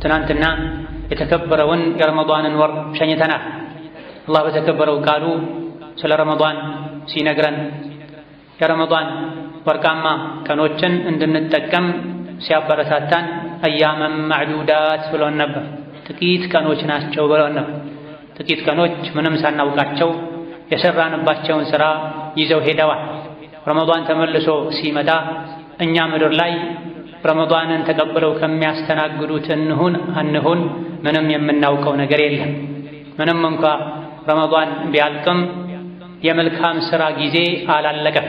ትናንትና የተከበረውን የረመዳንን ወር ሸኝተናል። አላህ በተከበረው ቃሉ ስለ ረመዳን ሲነግረን የረመዳን ወርቃማ ቀኖችን እንድንጠቀም ሲያበረታታን አያመን ማዕዱዳት ብሎን ነበር። ጥቂት ቀኖች ናቸው ብሎን ነበር። ጥቂት ቀኖች ምንም ሳናውቃቸው የሰራንባቸውን ሥራ ይዘው ሄደዋል። ረመዳን ተመልሶ ሲመጣ እኛ ምድር ላይ ረመዳንን ተቀብለው ከሚያስተናግዱት እንሁን አንሁን ምንም የምናውቀው ነገር የለም። ምንም እንኳ ረመዳን ቢያልቅም የመልካም ሥራ ጊዜ አላለቀም።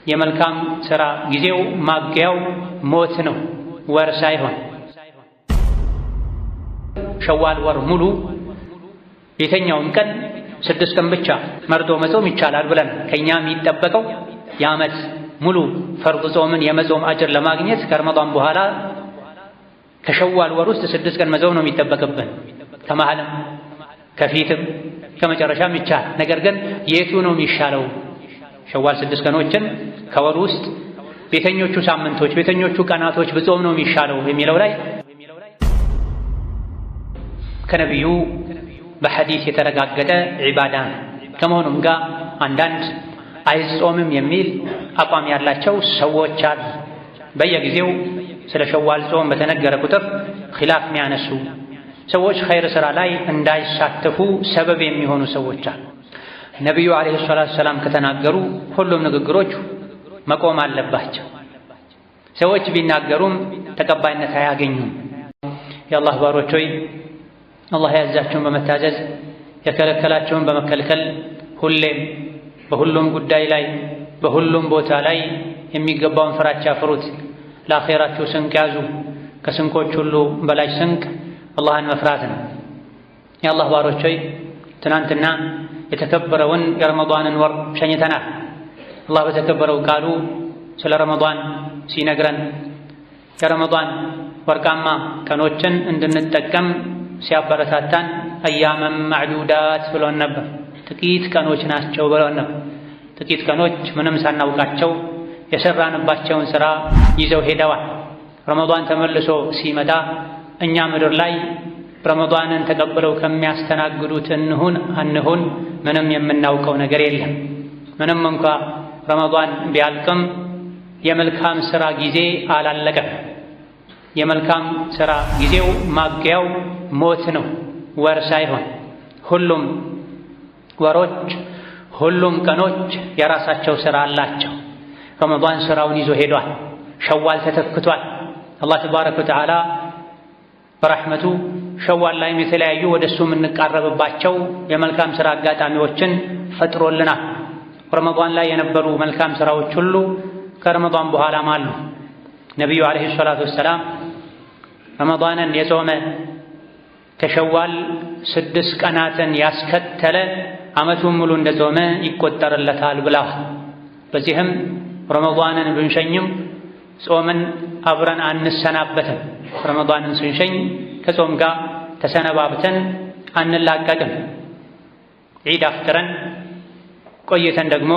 የመልካም ሥራ ጊዜው ማብቂያው ሞት ነው፣ ወር ሳይሆን። ሸዋል ወር ሙሉ የተኛውም ቀን 6 ቀን ብቻ መርዶ መጾም ይቻላል ብለን ከኛ የሚጠበቀው የዓመት ሙሉ ፈርድ ጾምን የመጾም አጅር ለማግኘት ከረመዳን በኋላ ከሸዋል ወር ውስጥ 6 ቀን መጾም ነው የሚጠበቅብን። ከመሃልም ከፊትም ከመጨረሻም ይቻላል። ነገር ግን የቱ ነው የሚሻለው? ሸዋል 6 ቀኖችን ከወር ውስጥ ቤተኞቹ ሳምንቶች ቤተኞቹ ቀናቶች ብጾም ነው የሚሻለው የሚለው ላይ ከነቢዩ በሐዲስ የተረጋገጠ ዒባዳ ነው። ከመሆኑም ጋር አንዳንድ አይጾምም የሚል አቋም ያላቸው ሰዎች አሉ። በየጊዜው ስለ ሸዋል ጾም በተነገረ ቁጥር ኺላፍ የሚያነሱ ሰዎች፣ ኸይር ሥራ ላይ እንዳይሳተፉ ሰበብ የሚሆኑ ሰዎች አሉ። ነቢዩ ዓለይሂ ሰላቱ ወሰላም ከተናገሩ ሁሉም ንግግሮች መቆም አለባቸው። ሰዎች ቢናገሩም ተቀባይነት አያገኙም። የአላህ ባሮች ሆይ አላህ ያዛቸውን በመታዘዝ የከለከላቸውን በመከልከል ሁሌም በሁሉም ጉዳይ ላይ በሁሉም ቦታ ላይ የሚገባውን ፍራቻ ፍሩት። ለአኼራችሁ ስንቅ ያዙ። ከስንቆች ሁሉ በላይ ስንቅ አላህን መፍራት ነው። የአላህ ባሮች ሆይ ትናንትና የተከበረውን የረመዳንን ወር ሸኝተናል። አላህ በተከበረው ቃሉ ስለ ረመዳን ሲነግረን የረመዳን ወርቃማ ቀኖችን እንድንጠቀም ሲያበረታታን አያመን ማዕዱዳት ብሎን ነበር። ጥቂት ቀኖች ናቸው ብሎን ነበር። ጥቂት ቀኖች ምንም ሳናውቃቸው የሰራንባቸውን ሥራ ይዘው ሄደዋል። ረመዳን ተመልሶ ሲመጣ እኛ ምድር ላይ ረመዳንን ተቀብለው ከሚያስተናግዱት እንሁን አንሁን ምንም የምናውቀው ነገር የለም። ምንም እንኳ ረመዳን ቢያልቅም የመልካም ሥራ ጊዜ አላለቀም። የመልካም ሥራ ጊዜው ማብቂያው ሞት ነው፣ ወር ሳይሆን። ሁሉም ወሮች ሁሉም ቀኖች የራሳቸው ሥራ አላቸው። ረመዳን ሥራውን ይዞ ሄዷል። ሸዋል ተተክቷል። አላህ ተባረከ ወተዓላ በረሕመቱ ሸዋል ላይም የተለያዩ ወደሱ የምንቃረብባቸው የመልካም ሥራ አጋጣሚዎችን ፈጥሮልናል። ረመዳን ላይ የነበሩ መልካም ሥራዎች ሁሉ ከረመዳን በኋላም አሉ። ነቢዩ ዓለይሂ ሰላቱ ወሰላም ረመዳንን የጾመ ከሸዋል 6 ቀናትን ያስከተለ ዓመቱን ሙሉ እንደጾመ ይቆጠርለታል ብለዋል። በዚህም ረመዳንን ብንሸኝም ጾምን አብረን አንሰናበትም። ረመዳንን ስንሸኝ ከጾም ጋር ተሰነባብተን አንላቀቅም። ዒድ አፍጥረን ቆይተን ደግሞ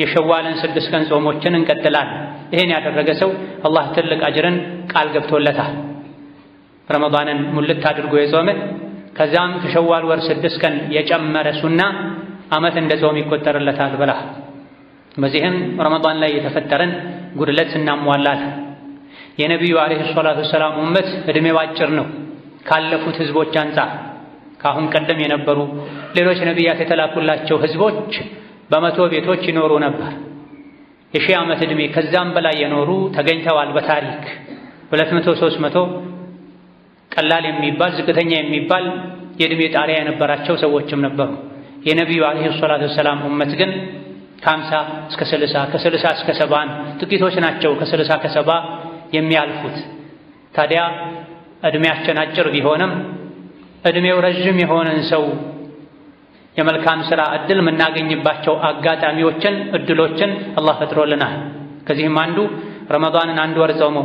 የሸዋልን 6 ቀን ጾሞችን እንቀጥላለን። ይሄን ያደረገ ሰው አላህ ትልቅ አጅርን ቃል ገብቶለታል። ረመዳንን ሙልት አድርጎ የጾመ ከዛም ከሸዋል ወር 6 ቀን የጨመረ ሱና ዓመት እንደ ጾም ይቆጠርለታል ብላ። በዚህም ረመዳን ላይ የተፈጠረን ጉድለት እናሟላለን። የነቢዩ ዓለይሂ ሰላቱ ወሰላም ኡመት ዕድሜው አጭር ነው ካለፉት ህዝቦች አንጻር። ከአሁን ቀደም የነበሩ ሌሎች ነቢያት የተላኩላቸው ህዝቦች በመቶ ቤቶች ይኖሩ ነበር። የ1000 ዓመት ዕድሜ ከዛም በላይ የኖሩ ተገኝተዋል በታሪክ 200 300 ቀላል የሚባል ዝቅተኛ የሚባል የዕድሜ ጣሪያ የነበራቸው ሰዎችም ነበሩ። የነቢዩ ዓለይሂ ሰላቱ ወሰላም ኡመት ግን ከ50 እስከ 60 ከ60 እስከ 70 ጥቂቶች ናቸው ከ60 ከ70 የሚያልፉት። ታዲያ ዕድሜያችን አጭር ቢሆንም ዕድሜው ረዥም የሆነን ሰው የመልካም ሥራ ዕድል የምናገኝባቸው አጋጣሚዎችን ዕድሎችን አላህ ፈጥሮልናል። ከዚህም አንዱ ረመዳንን 1 ወር ጾሞ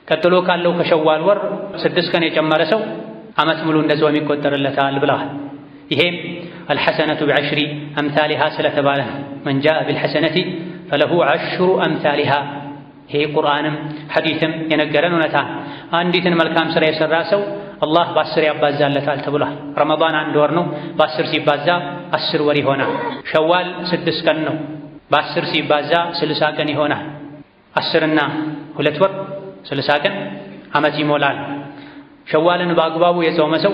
ቀጥሎ ካለው ከሸዋል ወር 6 ቀን የጨመረ ሰው ዓመት ሙሉ እንደ ጾም ይቆጠርለታል ብለዋል። ይሄም አልሐሰነቱ ቢዐሽሪ አምሳሊሃ ስለተባለ ነው። መን ጃአ ቢልሐሰነቲ ፈለሁ 10 አምሳሊሃ። ይሄ ቁርአንም ሐዲስም የነገረን እውነታ አንዲትን መልካም ሥራ የሠራ ሰው አላህ በ10 ያባዛለታል ተብሏል። ረመዳን 1 ወር ነው፣ በ10 ሲባዛ 10 ወር ይሆናል። ሸዋል 6 ቀን ነው፣ በ10 ሲባዛ 60 ቀን ይሆናል። 10 እና 2 ወር 60 ቀን ዓመት ይሞላል። ሸዋልን በአግባቡ የጾመ ሰው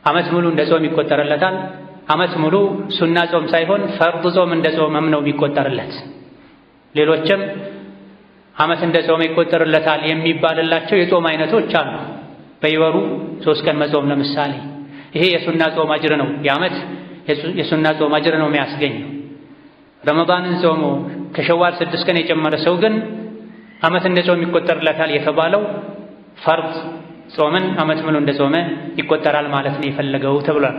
ዓመት ሙሉ እንደ ጾም ይቆጠርለታል። ዓመት ሙሉ ሱና ጾም ሳይሆን ፈርድ ጾም እንደ ጾመም ነው የሚቆጠርለት። ሌሎችም ዓመት እንደ ጾም ይቆጠርለታል የሚባልላቸው የጾም አይነቶች አሉ። በየወሩ 3 ቀን መጾም ለምሳሌ፣ ይሄ የሱና ጾም አጅር ነው። የዓመት የሱና ጾም አጅር ነው የሚያስገኘው። ረመዳንን ጾሞ ከሸዋል 6 ቀን የጨመረ ሰው ግን ዓመት እንደ ጾም ይቆጠርለታል የተባለው ፈርድ ጾምን ዓመት ሙሉ እንደ ጾመ ይቆጠራል ማለት ነው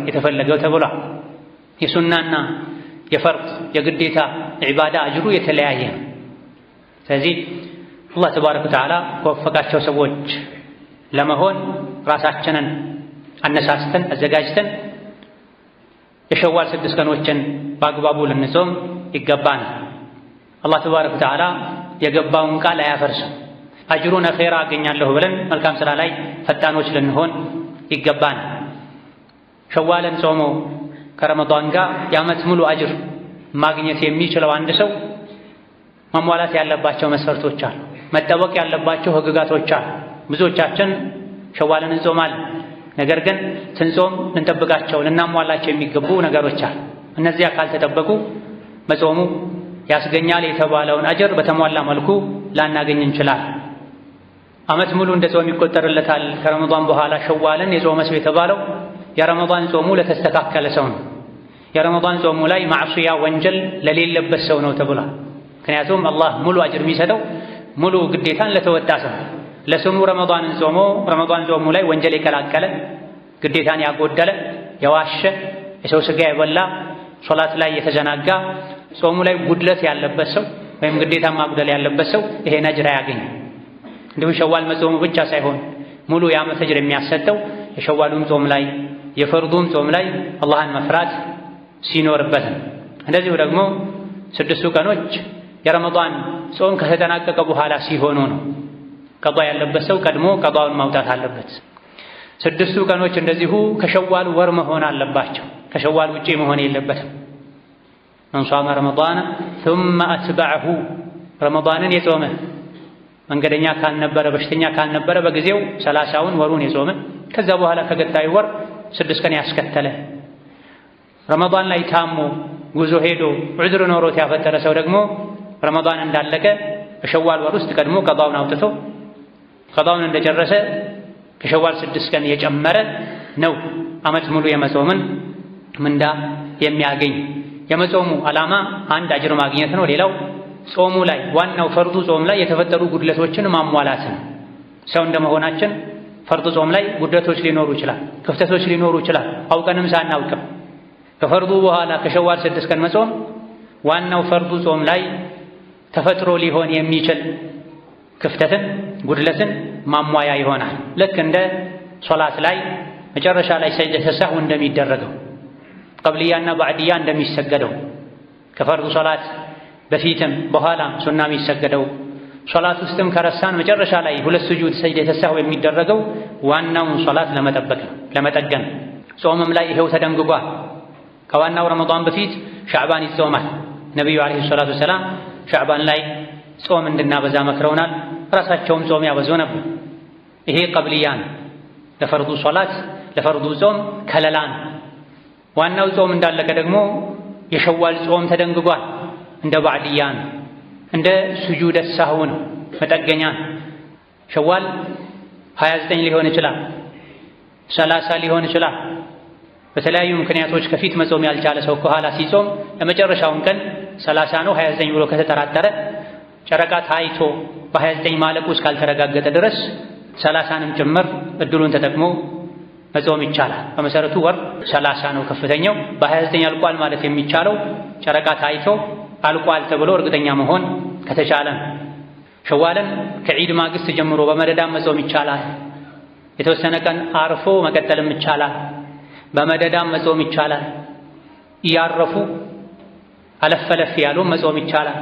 የተፈለገው ተብሏል። የሱናና የፈርድ የግዴታ ዒባዳ አጅሩ የተለያየ ነው። ስለዚህ አላህ ተባረከ ወተዓላ ከወፈቃቸው ሰዎች ለመሆን ራሳችንን አነሳስተን አዘጋጅተን የሸዋል 6 ቀኖችን በአግባቡ ልንጾም ይገባናል። አላህ ተባረከ ወተዓላ የገባውን ቃል አያፈርስም። አጅሩን አኼራ አገኛለሁ ብለን መልካም ሥራ ላይ ፈጣኖች ልንሆን ይገባናል። ሸዋልን ጾሞ ከረመዳን ጋር የዓመት ሙሉ አጅር ማግኘት የሚችለው አንድ ሰው ማሟላት ያለባቸው መስፈርቶች አሉ፣ መጠበቅ ያለባቸው ህግጋቶች አሉ። ብዙዎቻችን ሸዋልን እንጾማለን፣ ነገር ግን ስንጾም ልንጠብቃቸው ልናሟላቸው የሚገቡ ነገሮች አሉ። እነዚያ ካልተጠበቁ መጾሙ ያስገኛል የተባለውን አጅር በተሟላ መልኩ ላናገኝ እንችላለን። ዓመት ሙሉ እንደ ጾም ይቆጠርለታል ከረመዳን በኋላ ሸዋልን የጾመ ሰው የተባለው የረመዳን ጾሙ ለተስተካከለ ሰው ነው። የረመዳን ጾሙ ላይ ማዕሲያ ወንጀል ለሌለበት ሰው ነው ተብሏል። ምክንያቱም አላህ ሙሉ አጅር የሚሰጠው ሙሉ ግዴታን ለተወጣ ሰው። ለስሙ ረመዳንን ጾሞ ረመዳን ጾሙ ላይ ወንጀል የቀላቀለ ግዴታን ያጎደለ የዋሸ የሰው ስጋ የበላ ሶላት ላይ የተዘናጋ ጾሙ ላይ ጉድለት ያለበት ሰው ወይም ግዴታ ማጉደል ያለበት ሰው ይሄን አጅር አያገኝም። እንዲሁም ሸዋል መጾሙ ብቻ ሳይሆን ሙሉ የዓመት አጅር የሚያሰጠው የሸዋሉም ጾም ላይ የፈርዱም ጾም ላይ አላህን መፍራት ሲኖርበት ነው። እንደዚሁ ደግሞ 6ቱ ቀኖች የረመዳን ጾም ከተጠናቀቀ በኋላ ሲሆኑ ነው። ቀዷ ያለበት ሰው ቀድሞ ቀዷውን ማውጣት አለበት። 6ቱ ቀኖች እንደዚሁ ከሸዋል ወር መሆን አለባቸው። ከሸዋል ውጪ መሆን የለበትም። መን ሷመ ረመዳነ ثم أتبعه ረመዳንን የጾመ መንገደኛ ካልነበረ በሽተኛ ካልነበረ በጊዜው 30ውን ወሩን የጾመ ከዛ በኋላ ከገታዩ ወር 6 ቀን ያስከተለ ረመዳን ላይ ታሞ ጉዞ ሄዶ ዑዝር ኖሮት ያፈጠረ ሰው ደግሞ ረመዳን እንዳለቀ በሸዋል ወር ውስጥ ቀድሞ ቀዷውን አውጥቶ ቀዷውን እንደጨረሰ ከሸዋል 6 ቀን የጨመረ ነው ዓመት ሙሉ የመጾምን ምንዳ የሚያገኝ። የመጾሙ ዓላማ አንድ አጅር ማግኘት ነው። ሌላው ጾሙ ላይ ዋናው ፈርዱ ጾም ላይ የተፈጠሩ ጉድለቶችን ማሟላት ነው። ሰው እንደመሆናችን ፈርዱ ጾም ላይ ጉድለቶች ሊኖሩ ይችላል፣ ክፍተቶች ሊኖሩ ይችላል፣ አውቀንም ሳናውቅም። ከፈርዱ በኋላ ከሸዋል 6 ቀን መጾም ዋናው ፈርዱ ጾም ላይ ተፈጥሮ ሊሆን የሚችል ክፍተትን ጉድለትን ማሟያ ይሆናል። ልክ እንደ ሶላት ላይ መጨረሻ ላይ ሰጅደተ ሰህው እንደሚደረገው ቀብልያና ባዕድያ እንደሚሰገደው ከፈርዱ ሶላት በፊትም በኋላም ሱና የሚሰገደው ሶላት ውስጥም ከረሳን መጨረሻ ላይ 2 ስጁድ ሰጅደተ ሰህው የሚደረገው ዋናውን ሶላት ለመጠበቅ ለመጠገን። ጾምም ላይ ይሄው ተደንግጓል። ከዋናው ረመዳን በፊት ሻዕባን ይጾማል። ነቢዩ ዓለይሂ ሰላቱ ወሰላም ሻዕባን ላይ ጾም እንድናበዛ መክረውናል። ራሳቸውም ጾም ያበዙ ነበር። ይሄ ቀብልያን ለፈርዱ ሶላት ለፈርዱ ጾም ከለላን። ዋናው ጾም እንዳለቀ ደግሞ የሸዋል ጾም ተደንግጓል። እንደ ባዕድያን እንደ ስጁደ ሰህው ነው፣ መጠገኛን። ሸዋል 29 ሊሆን ይችላል፣ 30 ሊሆን ይችላል። በተለያዩ ምክንያቶች ከፊት መጾም ያልቻለ ሰው ከኋላ ሲጾም ለመጨረሻውን ቀን 30 ነው 29 ብሎ ከተጠራጠረ ጨረቃ ታይቶ በ29 ማለቁ እስካልተረጋገጠ ድረስ 30ንም ጭምር እድሉን ተጠቅሞ መጾም ይቻላል። በመሰረቱ ወር 30 ነው ከፍተኛው። በ29 አልቋል ማለት የሚቻለው ጨረቃ ታይቶ አልቋል ተብሎ እርግጠኛ መሆን ከተቻለ። ሸዋልን ከዒድ ማግስት ጀምሮ በመደዳም መጾም ይቻላል። የተወሰነ ቀን አርፎ መቀጠልም ይቻላል። በመደዳም መጾም ይቻላል። እያረፉ አለፈለፍ ያሉ መጾም ይቻላል።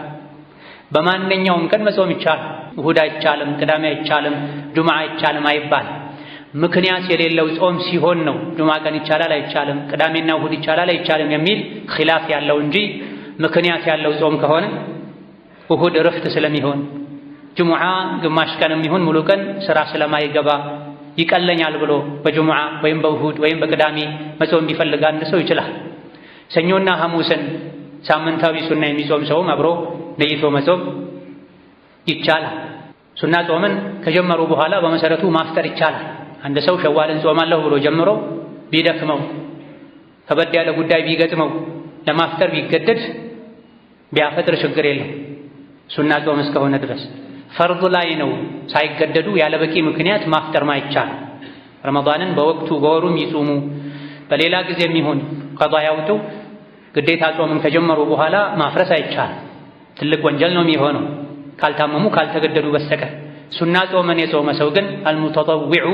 በማንኛውም ቀን መጾም ይቻላል። እሁድ አይቻልም፣ ቅዳሜ አይቻልም፣ ጁምዓ አይቻልም አይባል። ምክንያት የሌለው ጾም ሲሆን ነው ጁምዓ ቀን ይቻላል አይቻልም፣ ቅዳሜና እሁድ ይቻላል አይቻልም የሚል ኺላፍ ያለው እንጂ ምክንያት ያለው ጾም ከሆነ እሁድ እረፍት ስለሚሆን ጁምዓ ግማሽ ቀንም ይሁን ሙሉ ቀን ስራ ስለማይገባ ይቀለኛል ብሎ በጁምዓ ወይም በእሁድ ወይም በቅዳሜ መጾም ቢፈልግ አንድ ሰው ይችላል። ሰኞና ሐሙስን ሳምንታዊ ሱና የሚጾም ሰውም አብሮ ነይቶ መጾም ይቻላል። ሱና ጾምን ከጀመሩ በኋላ በመሰረቱ ማፍጠር ይቻላል። አንድ ሰው ሸዋልን ጾማለሁ ብሎ ጀምሮ ቢደክመው ከበድ ያለ ጉዳይ ቢገጥመው ለማፍጠር ቢገደድ ቢያፈጥር ችግር የለም ሱና ጾም እስከሆነ ድረስ። ፈርድ ላይ ነው ሳይገደዱ ያለ በቂ ምክንያት ማፍጠር ማይቻል። ረመዳንን በወቅቱ በወሩም ይጾሙ፣ በሌላ ጊዜም ይሁን ቀዷ ያውጡ። ግዴታ ጾምን ከጀመሩ በኋላ ማፍረስ አይቻልም። ትልቅ ወንጀል ነው የሚሆነው ካልታመሙ ካልተገደዱ በስተቀር። ሱና ጾምን የጾመ ሰው ግን አልሙተጠዊዑ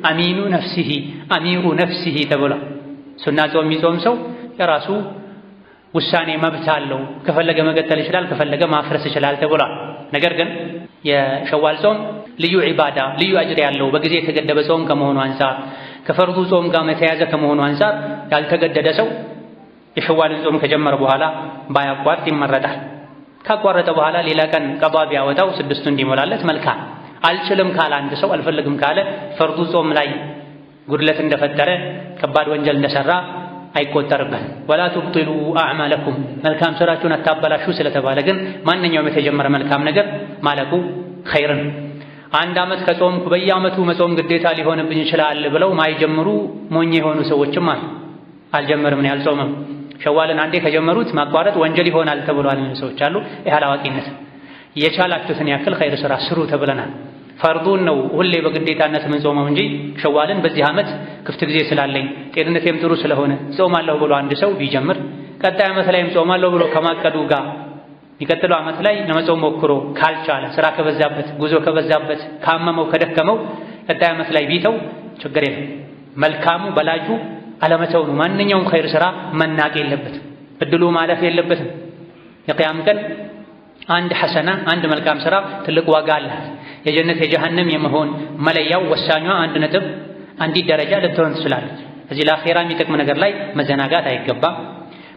አሚኑ ነፍሲሂ አሚሩ ነፍሲሂ ተብሏል። ሱና ጾም የሚጾም ሰው የራሱ ውሳኔ መብት አለው። ከፈለገ መቀጠል ይችላል፣ ከፈለገ ማፍረስ ይችላል ተብሏል። ነገር ግን የሸዋል ጾም ልዩ ዒባዳ ልዩ አጅር ያለው በጊዜ የተገደበ ጾም ከመሆኑ አንፃር ከፈርዱ ጾም ጋር የተያዘ ከመሆኑ አንፃር ያልተገደደ ሰው የሸዋልን ጾም ከጀመረ በኋላ ባያቋርጥ ይመረጣል። ካቋረጠ በኋላ ሌላ ቀን ቀዷ ቢያወጣው ስድስቱ እንዲሞላለት መልካም። አልችልም ካለ አንድ ሰው አልፈልግም ካለ ፈርዱ ጾም ላይ ጉድለት እንደፈጠረ ከባድ ወንጀል እንደሰራ አይቆጠርበትም። ወላ ትብጢሉ አዕማለኩም መልካም ስራችሁን አታበላሹ ስለተባለ ግን ማንኛውም የተጀመረ መልካም ነገር ማለቁ ኸይር ነው። አንድ ዓመት ከጾምኩ በየዓመቱ መጾም ግዴታ ሊሆንብኝ ይችላል ብለው ማይጀምሩ ሞኝ የሆኑ ሰዎችም አሉ። አልጀመርም ነው ያልጾመም። ሸዋልን አንዴ ከጀመሩት ማቋረጥ ወንጀል ይሆናል ተብሏል ሰዎች አሉ። ይህ አላዋቂነት። የቻላችሁትን ያክል ኸይር ስራ ስሩ ተብለናል። ፈርዱን ነው ሁሌ በግዴታነት የምንጾመው እንጂ ሸዋልን በዚህ ዓመት ክፍት ጊዜ ስላለኝ ጤንነቴም ጥሩ ስለሆነ ጾማለሁ ብሎ አንድ ሰው ቢጀምር ቀጣይ ዓመት ላይም ጾማለሁ ብሎ ከማቀዱ ጋር የሚቀጥለው ዓመት ላይ ለመጾም ሞክሮ ካልቻለ ስራ ከበዛበት ጉዞ ከበዛበት ካመመው ከደከመው ቀጣይ ዓመት ላይ ቢተው ችግር የለም። መልካሙ በላጩ አለመተው ነው። ማንኛውም ኸይር ስራ መናቅ የለበትም፣ እድሉ ማለፍ የለበትም። የቅያም ቀን አንድ ሐሰና አንድ መልካም ስራ ትልቅ ዋጋ አላት። የጀነት የጀሃነም የመሆን መለያው ወሳኟ አንድ ነጥብ አንዲት ደረጃ ልትሆን ትችላለች። እዚህ ለአኼራ የሚጠቅም ነገር ላይ መዘናጋት አይገባም።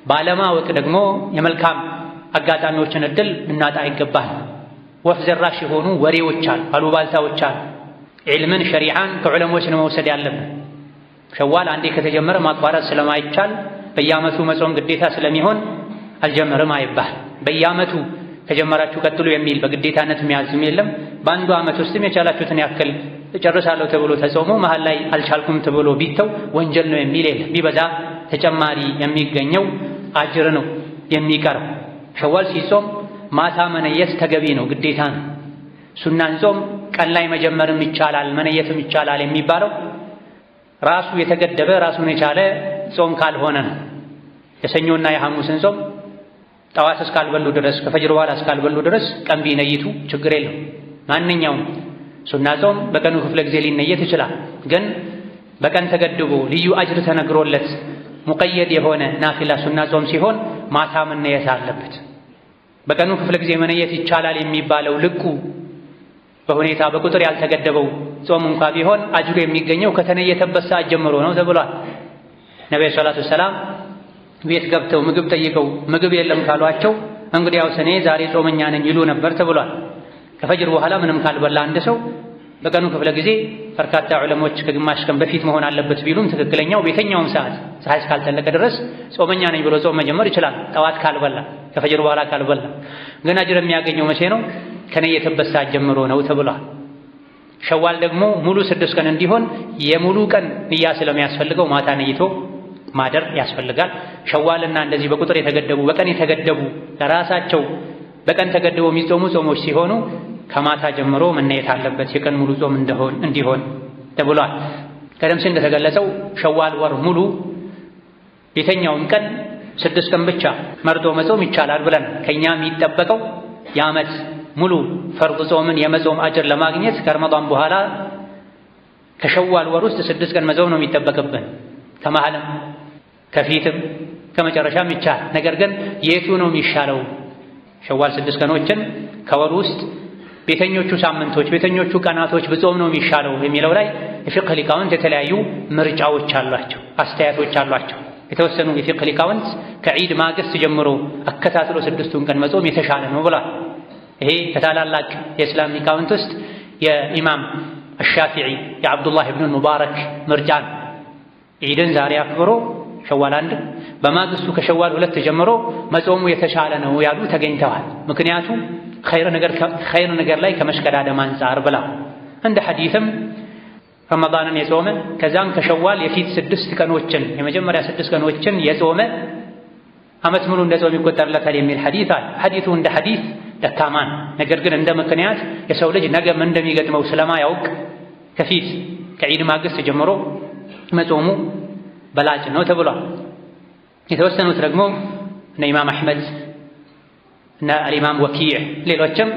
ባለማወቅ ደግሞ የመልካም አጋጣሚዎችን እድል እናጣ አይገባል። ወፍ ዘራሽ የሆኑ ወሬዎች አሉ፣ አሉባልታዎች አሉ። ዒልምን ሸሪዓን ከዑለሞች ነው መውሰድ ያለብን። ሸዋል አንዴ ከተጀመረ ማቋረጥ ስለማይቻል በየዓመቱ መጾም ግዴታ ስለሚሆን አልጀመርም አይባል። በየዓመቱ ከጀመራችሁ ቀጥሉ የሚል በግዴታነት የሚያዝም የለም። በአንዱ ዓመት ውስጥም የቻላችሁትን ያክል እጨርሳለሁ ተብሎ ተጾሞ መሃል ላይ አልቻልኩም ተብሎ ቢተው ወንጀል ነው የሚል የለም። ቢበዛ ተጨማሪ የሚገኘው አጅር ነው የሚቀረው። ሸዋል ሲጾም ማታ መነየት ተገቢ ነው፣ ግዴታ ነው። ሱናን ጾም ቀን ላይ መጀመርም ይቻላል መነየትም ይቻላል የሚባለው ራሱ የተገደበ ራሱን የቻለ ጾም ካልሆነ ነው። የሰኞና የሐሙስን ጾም ጠዋት እስካልበሉ ድረስ ከፈጅር በኋላ እስካልበሉ ድረስ ቀን ቢነይቱ ችግር የለው። ማንኛውም ሱና ጾም በቀኑ ክፍለ ጊዜ ሊነየት ይችላል። ግን በቀን ተገድቦ ልዩ አጅር ተነግሮለት ሙቀየድ የሆነ ናፊላ ሱና ጾም ሲሆን ማታ መነየት አለበት። በቀኑ ክፍለ ጊዜ መነየት ይቻላል የሚባለው ልቁ በሁኔታ በቁጥር ያልተገደበው ጾም እንኳ ቢሆን አጅሩ የሚገኘው ከተነየተበት ሰዓት ጀምሮ ነው ተብሏል። ነብዩ ሰለላሁ ዐለይሂ ወሰለም ቤት ገብተው ምግብ ጠይቀው ምግብ የለም ካሏቸው እንግዲያውስ እኔ ዛሬ ጾመኛ ነኝ ይሉ ነበር ተብሏል። ከፈጅር በኋላ ምንም ካልበላ አንድ ሰው በቀኑ ክፍለ ጊዜ በርካታ ዑለሞች ከግማሽ ቀን በፊት መሆን አለበት ቢሉም ትክክለኛው በየትኛውም ሰዓት ፀሐይ እስካልጠለቀ ድረስ ጾመኛ ነኝ ብሎ ጾም መጀመር ይችላል። ጠዋት ካልበላ ከፈጅር በኋላ ካልበላ ግን አጅር የሚያገኘው መቼ ነው? ከነየተበት ሰዓት ጀምሮ ነው ተብሏል። ሸዋል ደግሞ ሙሉ 6 ቀን እንዲሆን የሙሉ ቀን ንያ ስለሚያስፈልገው ማታ ነይቶ ማደር ያስፈልጋል። ሸዋልና እንደዚህ በቁጥር የተገደቡ በቀን የተገደቡ ለራሳቸው በቀን ተገድበው የሚጾሙ ጾሞች ሲሆኑ ከማታ ጀምሮ መነየት አለበት የቀን ሙሉ ጾም እንዲሆን ተብሏል። ቀደም ሲል እንደተገለጸው ሸዋል ወር ሙሉ የተኛውን ቀን 6 ቀን ብቻ መርጦ መጾም ይቻላል ብለን ከኛ የሚጠበቀው የዓመት ሙሉ ፈርድ ጾምን የመጾም አጅር ለማግኘት ከረመዳን በኋላ ከሸዋል ወር ውስጥ 6 ቀን መጾም ነው የሚጠበቅብን። ከመሃልም ከፊትም ከመጨረሻም ይቻል። ነገር ግን የቱ ነው የሚሻለው? ሸዋል 6 ቀኖችን ከወር ውስጥ ቤተኞቹ ሳምንቶች ቤተኞቹ ቀናቶች ብጾም ነው የሚሻለው የሚለው ላይ የፊቅህ ሊቃውንት የተለያዩ ምርጫዎች አሏቸው፣ አስተያየቶች አሏቸው። የተወሰኑ የፊቅህ ሊቃውንት ከዒድ ማግስት ጀምሮ አከታትሎ 6ቱን ቀን መጾም የተሻለ ነው ብሏል። ይሄ ከታላላቅ የእስላም ሊቃውንት ውስጥ የኢማም አሻፊዒ የዓብዱላህ ብኑ ሙባረክ ምርጫ ነው። ዒድን ዛሬ አክብሮ ሸዋል 1 በማግስቱ ከሸዋል 2 ጀምሮ መጾሙ የተሻለ ነው ያሉ ተገኝተዋል። ምክንያቱም ኸይር ነገር ላይ ከመሽቀዳደም አንፃር ብላ እንደ ሐዲስም ረመዳንን የጾመ ከዛም ከሸዋል የፊት 6 ቀኖችን የመጀመሪያ 6 ቀኖችን የጾመ ዓመት ሙሉ እንደ ጾም ይቆጠርለታል የሚል ሐዲስ አለ። ሐዲሱ እንደ ሐዲስ ደካማን፣ ነገር ግን እንደ ምክንያት የሰው ልጅ ነገ ምን እንደሚገጥመው ስለማያውቅ ከፊት ከዒድ ማግስት ጀምሮ መጾሙ በላጭ ነው ተብሏል። የተወሰኑት ደግሞ እነ ኢማም አሕመድ እና አልኢማም ወኪዕ ሌሎችም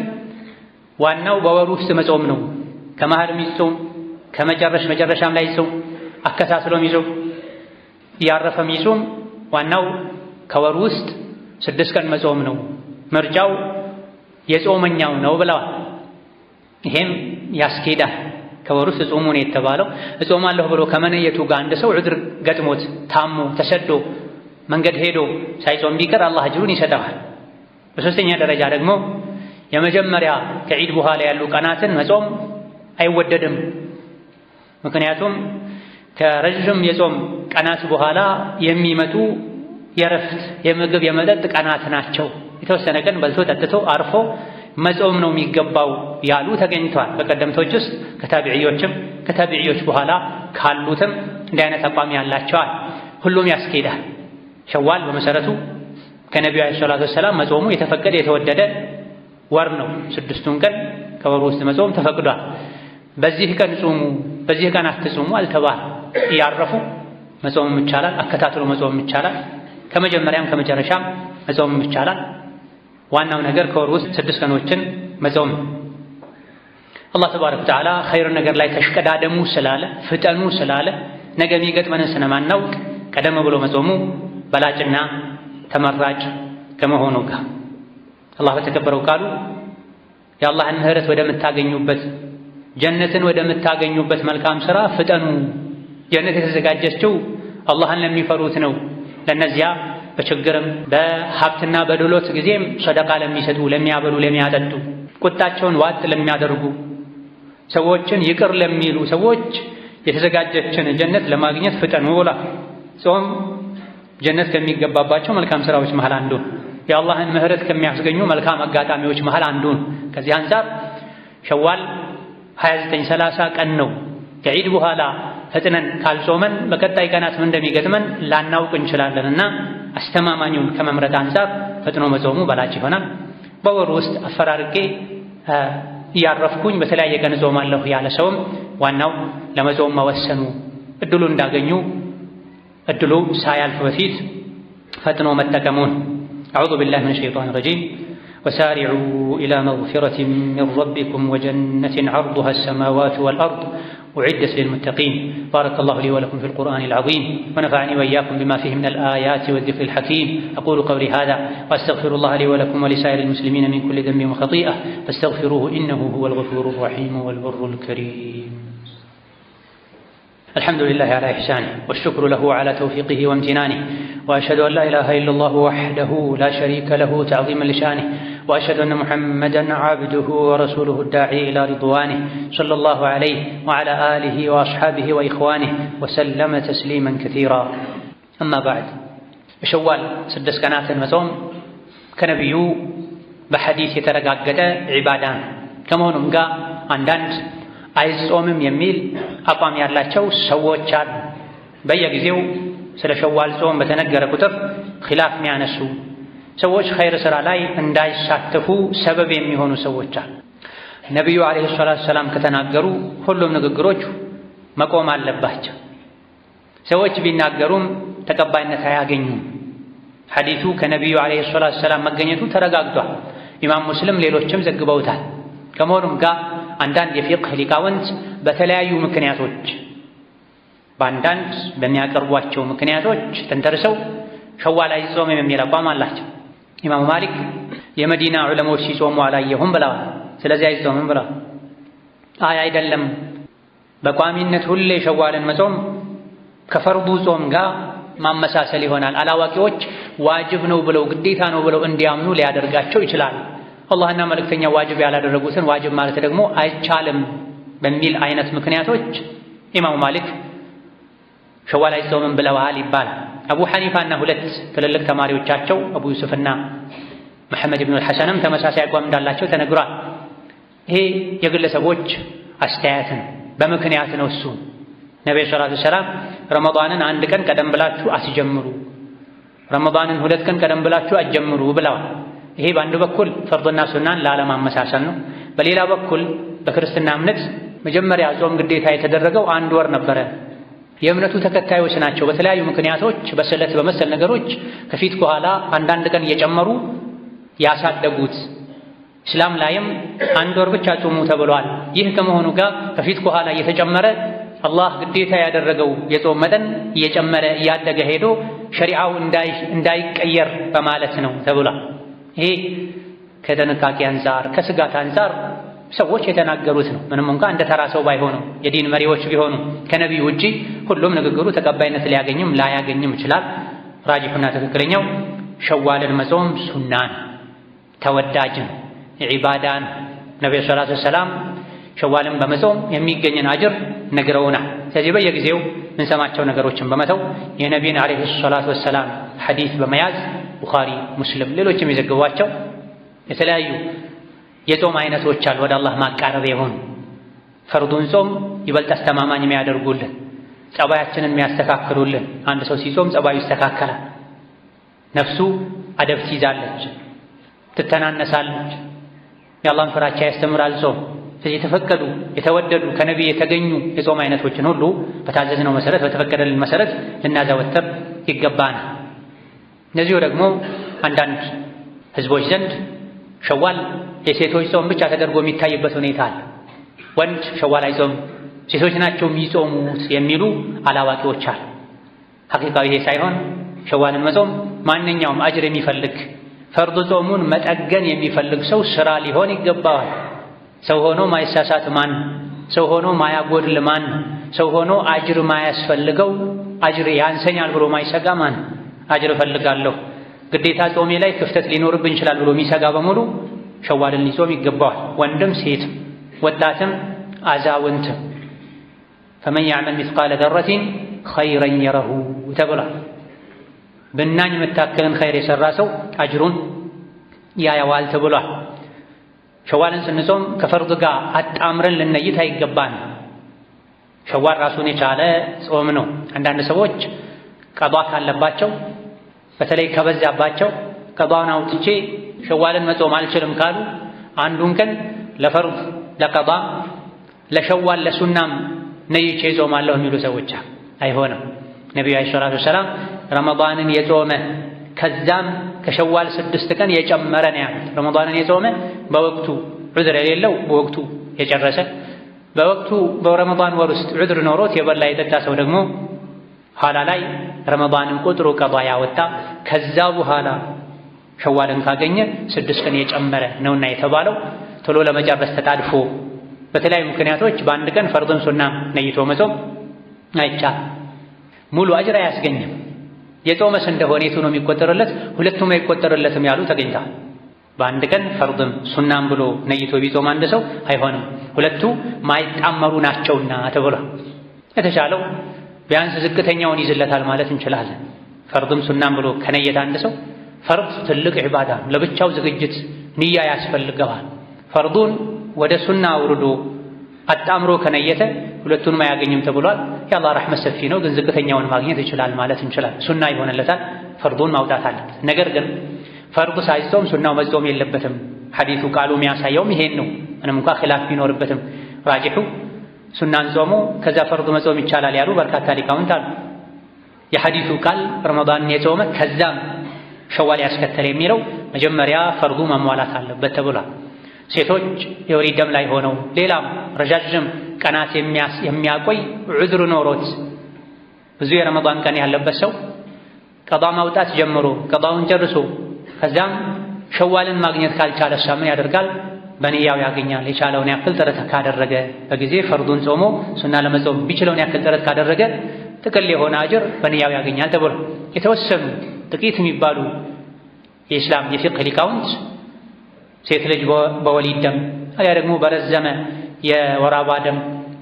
ዋናው በወሩ ውስጥ መጾም ነው። ከመሃል የሚጾም መጨረሻም ላይ ጾም አከታትሎ የሚጾም እያረፈ የሚጾም ዋናው ከወሩ ውስጥ 6 ቀን መጾም ነው። ምርጫው የጾመኛው ነው ብለዋል። ይሄም ያስኬዳል። ከወሩ ውስጥ ጾሙ ነው የተባለው። እጾማለሁ ብሎ ከመነየቱ ጋር አንድ ሰው ዑድር ገጥሞት ታሞ ተሰዶ መንገድ ሄዶ ሳይጾም ቢቀር አላህ አጅሩን ይሰጠዋል። በሶስተኛ ደረጃ ደግሞ የመጀመሪያ ከዒድ በኋላ ያሉ ቀናትን መጾም አይወደድም። ምክንያቱም ከረዥም የጾም ቀናት በኋላ የሚመጡ የረፍት የምግብ የመጠጥ ቀናት ናቸው። የተወሰነ ቀን በልቶ ጠጥቶ አርፎ መጾም ነው የሚገባው ያሉ ተገኝቷል። በቀደምቶች ውስጥ ከታቢዕዮች በኋላ ካሉትም እንዲህ አይነት አቋም ያላቸዋል። ሁሉም ያስኬዳል። ሸዋል በመሰረቱ ከነቢዩ ዓለይሂ ሰላቱ ወሰላም መጾሙ የተፈቀደ የተወደደ ወር ነው። 6ቱን ቀን ከወሩ ውስጥ መጾም ተፈቅዷል። በዚህ ቀን ጾሙ፣ በዚህ ቀን አትጾሙ አልተባለ። እያረፉ መጾም ይቻላል፣ አከታትሎ መጾም ይቻላል፣ ከመጀመሪያም ከመጨረሻም መጾም ይቻላል። ዋናው ነገር ከወሩ ውስጥ 6 ቀኖችን መጾም። አላህ ተባረከ ወተዓላ ኸይር ነገር ላይ ተሽቀዳደሙ ስላለ ፍጠኑ ስላለ ነገ የሚገጥመንን ስለማናውቅ ቀደም ብሎ መጾሙ በላጭና ተመራጭ ከመሆኑ ጋር አላህ በተከበረው ቃሉ የአላህን ምህረት ወደምታገኙበት ጀነትን ወደምታገኙበት መልካም ሥራ ፍጠኑ። ጀነት የተዘጋጀችው አላህን ለሚፈሩት ነው። ለነዚያ በችግርም በሀብትና በድሎት ጊዜም ሰደቃ ለሚሰጡ፣ ለሚያበሉ፣ ለሚያጠጡ፣ ቁጣቸውን ዋጥ ለሚያደርጉ፣ ሰዎችን ይቅር ለሚሉ ሰዎች የተዘጋጀችን ጀነት ለማግኘት ፍጠኑ ብላ። ጾም ጀነት ከሚገባባቸው መልካም ሥራዎች መሃል አንዱ፣ የአላህን ምህረት ከሚያስገኙ መልካም አጋጣሚዎች መሃል አንዱ። ከዚህ አንፃር ሸዋል 29 30 ቀን ነው። ከዒድ በኋላ ፈጥነን ካልጾመን በቀጣይ ቀናት ምን እንደሚገጥመን ላናውቅ እንችላለንና አስተማማኙን ከመምረጥ አንፃር ፈጥኖ መጾሙ በላጭ ይሆናል። በወሩ ውስጥ አፈራርቄ እያረፍኩኝ በተለያየ ቀን እጾማለሁ ያለ ሰውም ዋናው ለመጾም መወሰኑ፣ እድሉ እንዳገኙ እድሉ ሳያልፍ በፊት ፈጥኖ መጠቀሙን። አዑዙ ቢላሂ ሚነ ሸይጣኒ ረጂም ወሳሪዑ ኢላ መግፊረቲን ሚን ረቢኩም ወጀነቲን ዐርዱሃ አሰማዋቱ ወልአርድ أعدت للمتقين. بارك الله لي ولكم في القرآن العظيم ونفعني وإياكم بما فيه من الآيات والذكر الحكيم. أقول قولي هذا وأستغفر الله لي ولكم ولسائر المسلمين من كل ذنب وخطيئة فاستغفروه إنه هو الغفور الرحيم والبر الكريم. الحمد لله على إحسانه والشكر له على توفيقه وامتنانه، وأشهد أن لا إله إلا الله وحده لا شريك له تعظيما لشانه، وأشهد أن محمدًا عبده ورسوله الداعي إلى رضوانه صلى الله عليه وعلى آله وأصحابه وإخوانه وسلم تسليما كثيرا. أما بعد، شوال 6 ቀናት መጾም ከነቢዩ በሐዲስ የተረጋገጠ ዒባዳ ከመሆኑም ጋር አንዳንድ አይጾምም የሚል አቋም ያላቸው ሰዎች አሉ። በየጊዜው ስለ ሸዋል ጾም በተነገረ ቁጥር ኺላፍ የሚያነሱ ሰዎች፣ ኸይር ሥራ ላይ እንዳይሳተፉ ሰበብ የሚሆኑ ሰዎች አሉ። ነቢዩ ዓለይሂ ሰላቱ ወሰላም ከተናገሩ ሁሉም ንግግሮች መቆም አለባቸው። ሰዎች ቢናገሩም ተቀባይነት አያገኙም። ሐዲሱ ከነቢዩ ዓለይሂ ሰላቱ ወሰላም መገኘቱ ተረጋግጧል። ኢማም ሙስሊም ሌሎችም ዘግበውታል። ከመሆኑም ጋር አንዳንድ የፊቅህ ሊቃውንት በተለያዩ ምክንያቶች በአንዳንድ በሚያቀርቧቸው ምክንያቶች ተንተርሰው ሸዋል አይጾምም የሚል አቋም አላቸው። ኢማሙ ማሊክ የመዲና ዑለሞች ሲጾሙ አላየሁም ብለዋል። ስለዚህ አይጾምም ብላ አይደለም በቋሚነት ሁሌ ሸዋልን መጾም ከፈርዱ ጾም ጋር ማመሳሰል ይሆናል። አላዋቂዎች ዋጅብ ነው ብለው ግዴታ ነው ብለው እንዲያምኑ ሊያደርጋቸው ይችላል። አላህና መልእክተኛ ዋጅብ ያላደረጉትን ዋጅብ ማለት ደግሞ አይቻልም በሚል አይነት ምክንያቶች ኢማሙ ማሊክ ሸዋል አይጾምም ብለዋል ይባላል። አቡ ሐኒፋና ሁለት ትልልቅ ተማሪዎቻቸው አቡ ዩሱፍና መሐመድ ኢብኑ አልሐሰንም ተመሳሳይ አቋም እንዳላቸው ተነግሯል። ይሄ የግለሰቦች አስተያየት ነው፣ በምክንያት ነው። እሱ ነብዩ ሰለላሁ ዐለይሂ ወሰለም ረመዳንን አንድ ቀን ቀደም ብላችሁ አስጀምሩ፣ ረመዳንን ሁለት ቀን ቀደም ብላችሁ አትጀምሩ ብለዋል። ይሄ በአንድ በኩል ፈርድና ሱናን ላለማመሳሰል ነው። በሌላ በኩል በክርስትና እምነት መጀመሪያ ጾም ግዴታ የተደረገው አንድ ወር ነበረ። የእምነቱ ተከታዮች ናቸው በተለያዩ ምክንያቶች በስለት በመሰል ነገሮች ከፊት ከኋላ አንዳንድ ቀን እየጨመሩ ያሳደጉት። እስላም ላይም አንድ ወር ብቻ ጾሙ ተብሏል። ይህ ከመሆኑ ጋር ከፊት ከኋላ እየተጨመረ አላህ ግዴታ ያደረገው የጾም መጠን እየጨመረ እያደገ ሄዶ ሸሪዓው እንዳይቀየር በማለት ነው ተብሏል። ይሄ ከጥንቃቄ አንፃር ከስጋት አንፃር ሰዎች የተናገሩት ነው። ምንም እንኳን እንደ ተራ ሰው ባይሆኑ የዲን መሪዎች ቢሆኑ ከነቢዩ ውጪ ሁሉም ንግግሩ ተቀባይነት ሊያገኝም ላያገኝም ይችላል። ራጂሑና ትክክለኛው ሸዋልን መጾም ሱናን ተወዳጅን ዒባዳን ነብዩ ሰለላሁ ዐለይሂ ወሰለም ሸዋልን በመጾም የሚገኝን አጅር ነግረውናል። ስለዚህ በየጊዜው እንሰማቸው ነገሮችን በመተው የነቢዩን ዐለይሂ ሰላቱ ወሰላም ሐዲስ በመያዝ ቡኻሪ፣ ሙስሊም ሌሎችም የዘገቧቸው የተለያዩ የጾም አይነቶች አሉ ወደ አላህ ማቃረብ የሆኑ ፈርዱን ጾም ይበልጥ አስተማማኝ የሚያደርጉልን ጸባያችንን የሚያስተካክሉልን። አንድ ሰው ሲጾም ጸባዩ ይስተካከላል። ነፍሱ አደብ ትይዛለች፣ ትተናነሳለች፣ የአላህን ፍራቻ ያስተምራል ጾም። ስለዚህ የተፈቀዱ የተወደዱ ከነቢይ የተገኙ የጾም አይነቶችን ሁሉ በታዘዝነው መሰረት በተፈቀደልን መሰረት ልናዘወትር ይገባናል። እነዚሁ ደግሞ አንዳንድ ህዝቦች ዘንድ ሸዋል የሴቶች ጾም ብቻ ተደርጎ የሚታይበት ሁኔታ አለ። ወንድ ሸዋል አይጾም ሴቶች ናቸው የሚጾሙት የሚሉ አላዋቂዎች አሉ። ሐቂቃው ይሄ ሳይሆን ሸዋልን መጾም ማንኛውም አጅር የሚፈልግ ፈርድ ጾሙን መጠገን የሚፈልግ ሰው ስራ ሊሆን ይገባዋል። ሰው ሆኖ ማይሳሳት ማን? ሰው ሆኖ ማያጎድል ማን? ሰው ሆኖ አጅር ማያስፈልገው አጅር ያንሰኛል ብሎ ማይሰጋ ማን? አጅር እፈልጋለሁ ግዴታ ጾሜ ላይ ክፍተት ሊኖርብኝ ይችላል ብሎ የሚሰጋ በሙሉ ሸዋልን ሊጾም ይገባዋል። ወንድም ሴትም፣ ወጣትም አዛውንትም። ፈመን ያዕመል ሚስቃለ ዘረቲን ኸይረን የረሁ ተብሏል። ብናኝ የምታክልን ኸይር የሠራ ሰው አጅሩን ያየዋል ተብሏል። ሸዋልን ስንጾም ከፈርድ ጋር አጣምረን ልንነይት አይገባን። ሸዋል ራሱን የቻለ ጾም ነው። አንዳንድ ሰዎች ቀዷ ካለባቸው በተለይ ከበዛባቸው ቀዷን አውጥቼ ሸዋልን መጾም አልችልም ካሉ አንዱን ቀን ለፈርድ ለቀዷ ለሸዋል ለሱናም ነይቼ ጾማለሁ የሚሉ ሰዎች አይሆንም። ነቢዩ ዓለይሂ ሰላቱ ወሰላም ረመዳንን የጾመ ከዛም ከሸዋል 6 ቀን የጨመረ ነው ያሉት። ረመዳንን የጾመ በወቅቱ ዑዝር የሌለው በወቅቱ የጨረሰ፣ በወቅቱ በረመዳን ወር ውስጥ ዑዝር ኖሮት የበላ የጠጣ ሰው ደግሞ ኋላ ላይ ረመዳንን ቁጥሩ ቀዷ ያወጣ ከዛ በኋላ ሸዋልን ካገኘ 6 ቀን የጨመረ ነውና የተባለው ቶሎ ለመጨረስ ተጣድፎ በተለያዩ ምክንያቶች በአንድ ቀን ፈርድን ሱና ነይቶ መጾም አይቻልም። ሙሉ አጅር አያስገኝም። የጾመስ እንደሆነ የቱ ነው የሚቆጠርለት? ሁለቱም አይቆጠርለትም ያሉ ተገኝተዋል። በአንድ ቀን ፈርድም ሱናም ብሎ ነይቶ ቢጾም አንድ ሰው አይሆንም፣ ሁለቱ ማይጣመሩ ናቸውና ተብሏል። የተሻለው ቢያንስ ዝቅተኛውን ይዝለታል ማለት እንችላለን። ፈርድም ሱናም ብሎ ከነየተ አንድ ሰው ፈርድ ትልቅ ዒባዳ ለብቻው ዝግጅት ንያ ያስፈልገዋል። ፈርዱን ወደ ሱና አውርዶ አጣምሮ ከነየተ ሁለቱንም አያገኝም ተብሏል። የአላህ ረሕመት ሰፊ ነው፣ ግን ዝቅተኛውን ማግኘት ይችላል ማለት እንችላለን። ሱና ይሆንለታል፣ ፈርዱን ማውጣት አለበት። ነገር ግን ፈርዱ ሳይጾም ሱናው መጾም የለበትም። ሐዲሱ ቃሉ የሚያሳየውም ይሄን ነው። ምንም እንኳ ኺላፍ ቢኖርበትም ራጂሑ ሱናን ጾሞ ከዛ ፈርዱ መጾም ይቻላል ያሉ በርካታ ሊቃውንት አሉ። የሐዲሱ ቃል ረመዳንን የጾመ ከዛም ሸዋል ያስከተለ የሚለው መጀመሪያ ፈርዱ መሟላት አለበት ተብሏል። ሴቶች የወሊድ ደም ላይ ሆነው ሌላም ረዣዥም ቀናት የሚያቆይ ዑዝር ኖሮት ብዙ የረመዳን ቀን ያለበት ሰው ቀዷ ማውጣት ጀምሮ ቀዷውን ጨርሶ ከዛም ሸዋልን ማግኘት ካልቻለ ምን ያደርጋል? በንያው ያገኛል። የቻለውን ያክል ጥረት ካደረገ በጊዜ ፈርዱን ጾሞ ሱና ለመጾም ቢችለውን ያክል ጥረት ካደረገ ጥቅል የሆነ አጅር በንያው ያገኛል ተብሎ የተወሰኑ ጥቂት የሚባሉ የኢስላም የፊቅህ ሊቃውንት ሴት ልጅ በወሊድ ደም አያ ደግሞ በረዘመ የወር አበባ ደም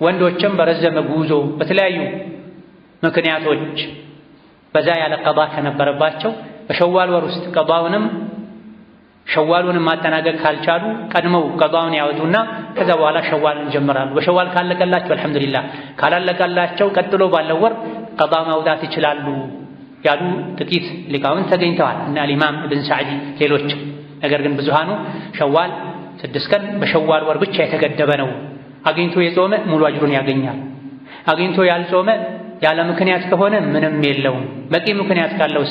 ወንዶችም በረዘመ ጉዞ በተለያዩ ምክንያቶች በዛ ያለ ቀዷ ከነበረባቸው በሸዋል ወር ውስጥ ቀዷውንም ሸዋሉንም ማጠናቀቅ ካልቻሉ ቀድመው ቀዷውን ያወጡና ከዛ በኋላ ሸዋልን ይጀምራሉ። በሸዋል ካለቀላቸው አልሐምዱሊላህ፣ ካላለቀላቸው ቀጥሎ ባለው ወር ቀዷ ማውጣት ይችላሉ ያሉ ጥቂት ሊቃውንት ተገኝተዋል እና ኢማም ኢብን ሰዕዲ ሌሎች። ነገር ግን ብዙሃኑ ሸዋል 6 ቀን በሸዋል ወር ብቻ የተገደበ ነው። አግኝቶ የጾመ ሙሉ አጅሩን ያገኛል። አግኝቶ ያልጾመ ያለ ምክንያት ከሆነ ምንም የለውም። በቂ ምክንያት ካለው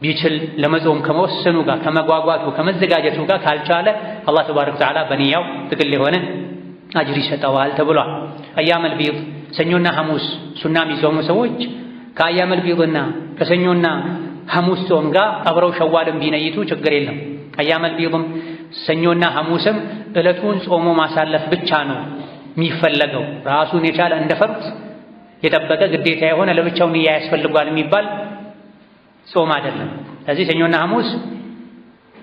ቢችል ለመጾም ከመወሰኑ ጋር ከመጓጓቱ ከመዘጋጀቱ ጋር ካልቻለ አላህ ተባረከ ወተዓላ በንያው ጥቅል የሆነ አጅር ይሰጠዋል ተብሏል። አያመል ቢድ ሰኞና ሐሙስ ሱና የሚጾሙ ሰዎች ከአያመል ቢድና ከሰኞና ሐሙስ ጾም ጋር አብረው ሸዋልን ቢነይቱ ችግር የለም። አያመል ቢድም ሰኞና ሐሙስም ዕለቱን ጾሞ ማሳለፍ ብቻ ነው የሚፈለገው። ራሱን የቻለ እንደ ፈርድ የጠበቀ ግዴታ የሆነ ለብቻው ንያ ያስፈልጓል የሚባል ጾም አይደለም። ስለዚህ ሰኞና ሐሙስ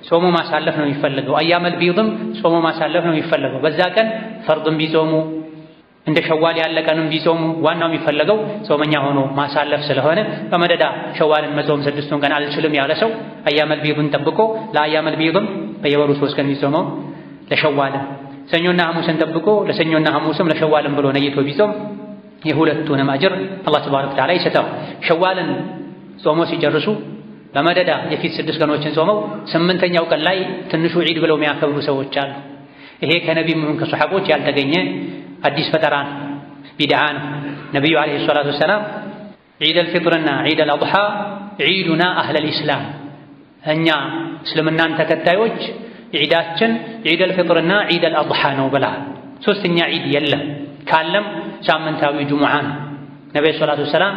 ጾሞ ማሳለፍ ነው የሚፈልገው። አያመል ቢድም ጾሞ ማሳለፍ ነው የሚፈልገው። በዛ ቀን ፈርድም ቢጾሙ እንደ ሸዋል ያለ ቀንም ቢጾሙ ዋናው የሚፈለገው ጾመኛ ሆኖ ማሳለፍ ስለሆነ በመደዳ ሸዋልን መጾም 6ቱን ቀን አልችልም ያለ ሰው አያመል ቢድን ጠብቆ ለአያመል ቢድም በየወሩ 3 ቀን ቢጾመው ለሸዋልም ሰኞና ሐሙስን ጠብቆ ለሰኞና ሐሙስም ለሸዋልም ብሎ ነይቶ ቢጾም የሁለቱንም አጅር አላህ ተባረከ ወተዓላ ይሰጠው። ሸዋልን ጾሞ ሲጨርሱ በመደዳ የፊት 6 ቀኖችን ጾመው 8ኛው ቀን ላይ ትንሹ ዒድ ብለው የሚያከብሩ ሰዎች አሉ። ይሄ ከነቢይም ይሁን ከሰሐቦች ያልተገኘ አዲስ ፈጠራ ነው፣ ቢድዓ ነው። ነቢዩ ዓለይሂ ሰላቱ ወሰላም ዒደል ፊጥርና ዒደል አድሓ ዒዱና አህለል ኢስላም፣ እኛ እስልምናን ተከታዮች ዒዳችን ዒደል ፊጥርና ዒደል አድሓ ነው ብለዋል። 3ኛ ዒድ የለም፣ ካለም ሳምንታዊ ጁሙዓ ነው። ነቢዩ ሰላቱ ወሰላም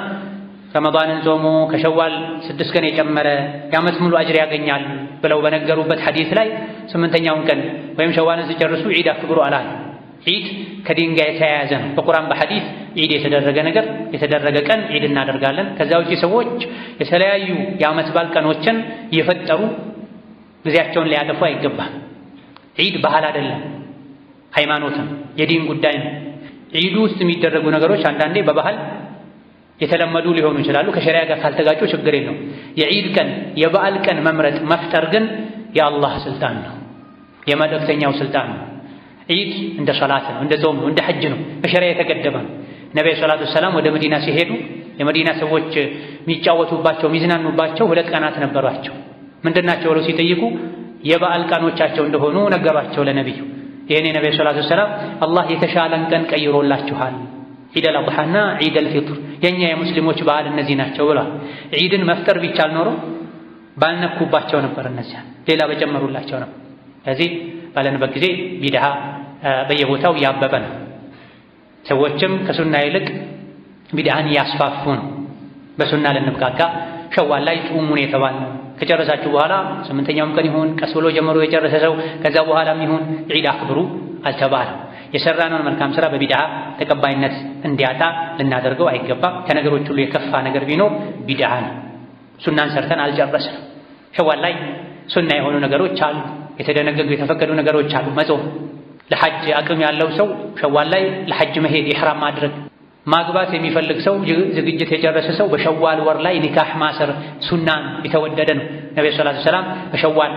ረመዳንን ጾሞ ከሸዋል 6 ቀን የጨመረ የዓመት ሙሉ አጅር ያገኛል ብለው በነገሩበት ሐዲስ ላይ 8ኛውን ቀን ወይም ሸዋልን ሲጨርሱ ዒድ አክብሩ አላል። ዒድ ከዲን ጋር የተያያዘ ነው። በቁርአን በሐዲስ ዒድ የተደረገ ነገር የተደረገ ቀን ዒድ እናደርጋለን። ከዛ ውጪ ሰዎች የተለያዩ የዓመት በዓል ቀኖችን እየፈጠሩ ጊዜያቸውን ሊያጠፉ አይገባም። ዒድ ባህል አይደለም፣ ሃይማኖትም የዲን ጉዳይ ነው። ዒዱ ውስጥ የሚደረጉ ነገሮች አንዳንዴ በባህል የተለመዱ ሊሆኑ ይችላሉ። ከሸሪዓ ጋር ካልተጋጩ ችግር የለው። የዒድ ቀን የበዓል ቀን መምረጥ መፍጠር ግን የአላህ ስልጣን ነው፣ የመልእክተኛው ስልጣን ነው። ዒድ እንደ ሶላት ነው፣ እንደ ጾም ነው፣ እንደ ሐጅ ነው፣ በሸሪዓ የተገደበ ነው። ነብዩ ሰለላሁ ዐለይሂ ወሰለም ወደ መዲና ሲሄዱ የመዲና ሰዎች የሚጫወቱባቸው የሚዝናኑባቸው 2 ቀናት ነበሯቸው። ምንድናቸው ብለው ሲጠይቁ የበዓል ቀኖቻቸው እንደሆኑ ነገሯቸው ለነብዩ። ይሄኔ ነብዩ ሰለላሁ ዐለይሂ ወሰለም አላህ የተሻለን ቀን ቀይሮላችኋል፣ ዒደል አድሓና ዒደል ፊጥር የኛ የሙስሊሞች በዓል እነዚህ ናቸው ብሏል። ዒድን መፍጠር ቢቻል ኖሮ ባልነኩባቸው ነበር፣ እነዚያ ሌላ በጨመሩላቸው ነው። ስለዚህ ባለንበት ጊዜ ቢድዓ በየቦታው ያበበ ነው። ሰዎችም ከሱና ይልቅ ቢድዓን እያስፋፉ ነው። በሱና ልንብቃቃ ሸዋል ላይ ጹሙን የተባልነው ከጨረሳችሁ በኋላ 8ኛውም ቀን ይሁን ቀስ ብሎ ጀምሮ የጨረሰ ሰው ከዛ በኋላም ይሁን ዒድ አክብሩ አልተባለም። የሰራነውን መልካም ስራ በቢድዓ ተቀባይነት እንዲያጣ ልናደርገው አይገባም። ከነገሮች ሁሉ የከፋ ነገር ቢኖር ቢድዓ ነው። ሱናን ሰርተን አልጨረስንም። ሸዋል ላይ ሱና የሆኑ ነገሮች አሉ፣ የተደነገጉ የተፈቀዱ ነገሮች አሉ። መጾም፣ ለሐጅ አቅም ያለው ሰው ሸዋል ላይ ለሐጅ መሄድ፣ ኢሕራም ማድረግ፣ ማግባት የሚፈልግ ሰው ዝግጅት የጨረሰ ሰው በሸዋል ወር ላይ ኒካህ ማሰር ሱናን የተወደደ ነው። ነብዩ ሰለላሁ ዐለይሂ ወሰለም በሸዋል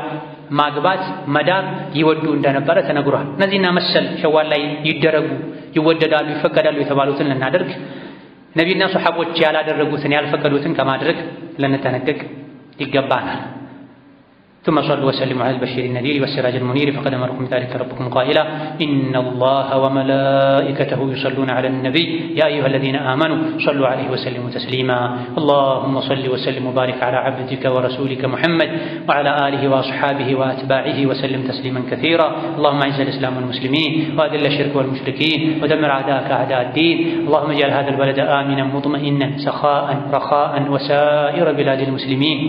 ማግባት መዳር ይወዱ እንደነበረ ተነግሯል። እነዚህና መሰል ሸዋል ላይ ይደረጉ ይወደዳሉ ይፈቀዳሉ የተባሉትን ልናደርግ፣ ነቢና ሱሐቦች ያላደረጉትን ያልፈቀዱትን ከማድረግ ልንጠነቀቅ ይገባናል። ثم صلوا وسلموا على البشير النذير والسراج المنير فقد أمركم بذلك ربكم قائلا إن الله وملائكته يصلون على النبي يا أيها الذين آمنوا صلوا عليه وسلموا تسليما اللهم صل وسلم وبارك على عبدك ورسولك محمد وعلى آله وأصحابه وأتباعه وسلم تسليما كثيرا اللهم أعز الإسلام والمسلمين وأذل الشرك والمشركين ودمر أعداءك أعداء الدين اللهم اجعل هذا البلد آمنا مطمئنا سخاء رخاء وسائر بلاد المسلمين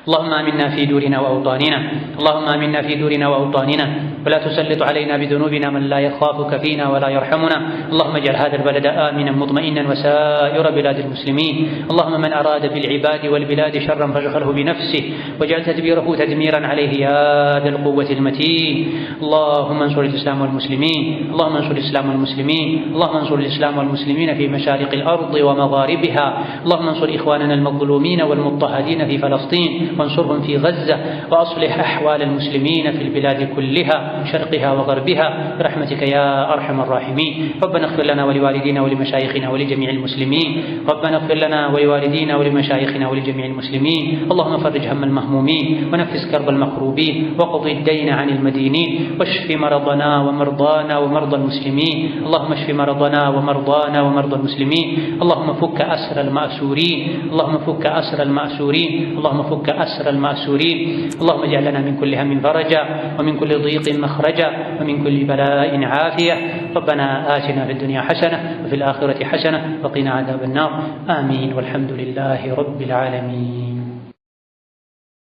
اللهم آمنا في دورنا وأوطاننا اللهم آمنا في دورنا وأوطاننا ولا تسلط علينا بذنوبنا من لا يخافك فينا ولا يرحمنا. اللهم اجعل هذا البلد آمنا مطمئنا وسائر بلاد المسلمين. اللهم من أراد بالعباد والبلاد شرا فاشغله بنفسه واجعل تدبيره تدميرا عليه يا ذا القوة المتين. اللهم انصر الإسلام والمسلمين، اللهم انصر الإسلام والمسلمين، اللهم انصر الإسلام والمسلمين في مشارق الأرض ومغاربها. اللهم انصر إخواننا المظلومين والمضطهدين في فلسطين وانصرهم في غزة، وأصلح أحوال المسلمين في البلاد كلها شرقها وغربها برحمتك يا أرحم الراحمين. ربنا اغفر لنا ولوالدينا ولمشايخنا ولجميع المسلمين. ربنا اغفر لنا ولوالدينا ولمشايخنا ولجميع المسلمين. اللهم فرج هم المهمومين ونفس كرب المكروبين وقض الدين عن المدينين واشف مرضنا ومرضانا ومرضى المسلمين. اللهم اشف مرضنا ومرضانا ومرضى المسلمين. اللهم فك أسر المأسورين، اللهم فك أسر المأسورين، اللهم فك أسر المأسورين. اللهم اجعل لنا من كل هم فرجا ومن كل ضيق مخرجا ومن كل بلاء عافية. ربنا آتنا في الدنيا حسنة وفي الآخرة حسنة وقنا عذاب النار. آمين والحمد لله رب العالمين.